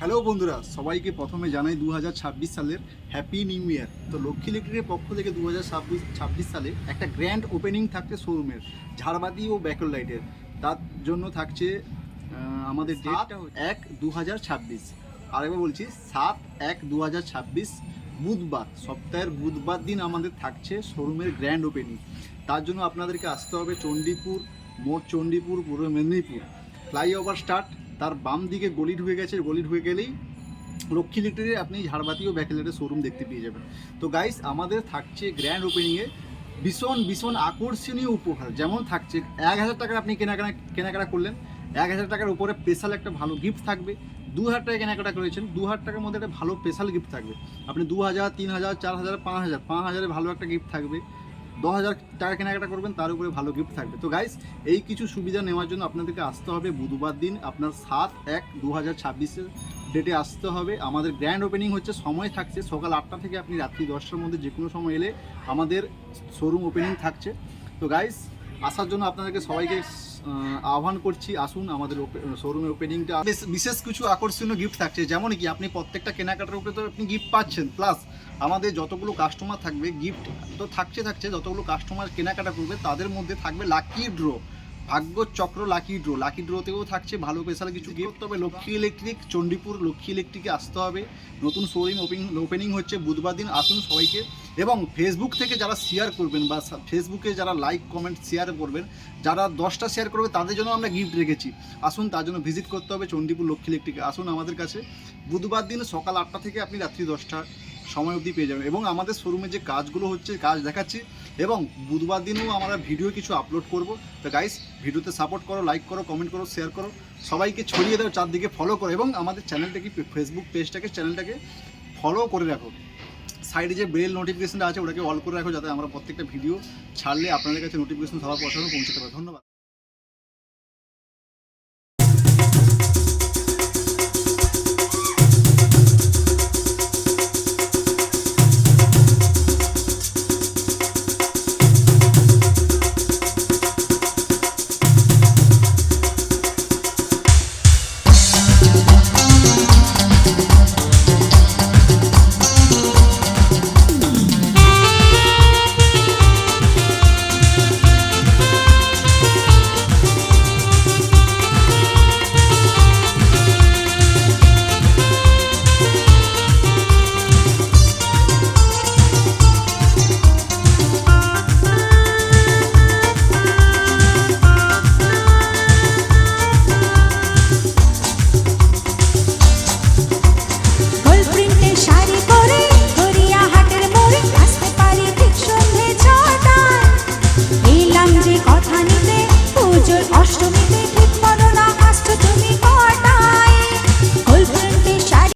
Hello বন্ধুরা, সবাইকে প্রথমে জানাই 2026 সালের হ্যাপি নিউ ইয়ার। তো লক্ষ্মী ইলেকট্রিকের পক্ষ থেকে 2026 সালে একটা গ্র্যান্ড ওপেনিং থাকছে শোরুমের ঝাড়বাতি ও ব্যাকল লাইটের। তার জন্য থাকছে আমাদের ডেটটা 1/2026। আরেকবার বলছি 7/1/2026 বুধবার, সপ্তাহের বুধবার দিন আমাদের থাকছে শোরুমের গ্র্যান্ড ওপেনিং। তার জন্য আপনাদেরকে আসতে হবে চণ্ডীপুর মোড়, চণ্ডীপুর পূর্ব মেদিনীপুর ফ্লাইওভার স্টার্ট, তার বাম দিকে গলি ঢুকে গেছে, গলি ঢুকে গেলেই লক্ষ্মী ইলেকট্রিকের আপনি ঝাড়বাতি ও ব্যাকলাইটের শোরুম দেখতে পেয়ে যাবেন। তো গাইস, আমাদের থাকছে গ্র্যান্ড ওপেনিংয়ে ভীষণ ভীষণ আকর্ষণীয় উপহার। যেমন থাকছে 1000 টাকার আপনি কেনাকাটা করলেন, 1000 টাকার উপরে স্পেশাল একটা ভালো গিফট থাকবে। 2000 টাকা কেনাকাটা করেছেন, 2000 টাকার মধ্যে একটা ভালো স্পেশাল গিফট থাকবে। আপনি 2000, 3000, 4000, 5000 ভালো একটা গিফট থাকবে। 10,000 টাকা কেনাকাটা করবেন, তার উপরে ভালো গিফট থাকবে। তো গাইস, এই কিছু সুবিধা নেওয়ার জন্য আপনাদেরকে আসতে হবে বুধবার দিন, আপনার 7/1/2026 ডেটে আসতে হবে। আমাদের গ্র্যান্ড ওপেনিং হচ্ছে, সময় থাকছে সকাল 8টা থেকে আপনি রাত্রি 10টার মধ্যে যে কোনো সময় এলে আমাদের শোরুম ওপেনিং থাকছে। তো গাইস, আসার জন্য আপনাদেরকে সবাইকে আহ্বান করছি, আসুন আমাদের শোরুমের ওপেনিংটা। বিশেষ কিছু আকর্ষণীয় গিফট থাকছে, যেমন কি আপনি প্রত্যেকটা কেনাকাটার উপরে তো আপনি গিফট পাচ্ছেন, প্লাস আমাদের যতগুলো কাস্টমার থাকবে গিফট তো থাকছে। যতগুলো কাস্টমার কেনাকাটা করবে তাদের মধ্যে থাকবে লাকি ড্র, ভাগ্যচক্র লাকি ড্রতেও থাকছে ভালো স্পেশাল কিছু গিফট। তবে লক্ষ্মী ইলেকট্রিক চণ্ডীপুর লক্ষ্মী ইলেকট্রিকে আসতে হবে। নতুন শোরুম ওপেনিং হচ্ছে বুধবার দিন, আসুন সবাইকে। এবং ফেসবুক থেকে যারা শেয়ার করবেন বা ফেসবুকে যারা লাইক কমেন্ট শেয়ার করবেন, যারা 10টা শেয়ার করবে তাদের জন্য আমরা গিফট রেখেছি। আসুন, তার জন্য ভিজিট করতে হবে চণ্ডীপুর লক্ষ্মী ইলেকট্রিকে। আসুন আমাদের কাছে বুধবার দিন সকাল 8টা থেকে আপনি রাত্রি 10টা সময় অবধি পেয়ে যাবেন। এবং আমাদের শোরুমে যে কাজগুলো হচ্ছে কাজ দেখাচ্ছি, এবং বুধবার দিনও আমরা ভিডিও কিছু আপলোড করব। তো গাইস, ভিডিওতে সাপোর্ট করো, লাইক করো, কমেন্ট করো, শেয়ার করো, সবাইকে ছড়িয়ে দাও, চারদিকে ফলো করো। এবং আমাদের চ্যানেলটাকে, ফেসবুক চ্যানেলটাকে ফলো করে রাখো। সাইডে যে বেল নোটিফিকেশনটা আছে ওটাকে অল করে রাখো, যাতে আমরা প্রত্যেকটা ভিডিও ছাড়লে আপনাদের কাছে নোটিফিকেশন সবার পৌঁছাতে পারে। ধন্যবাদ।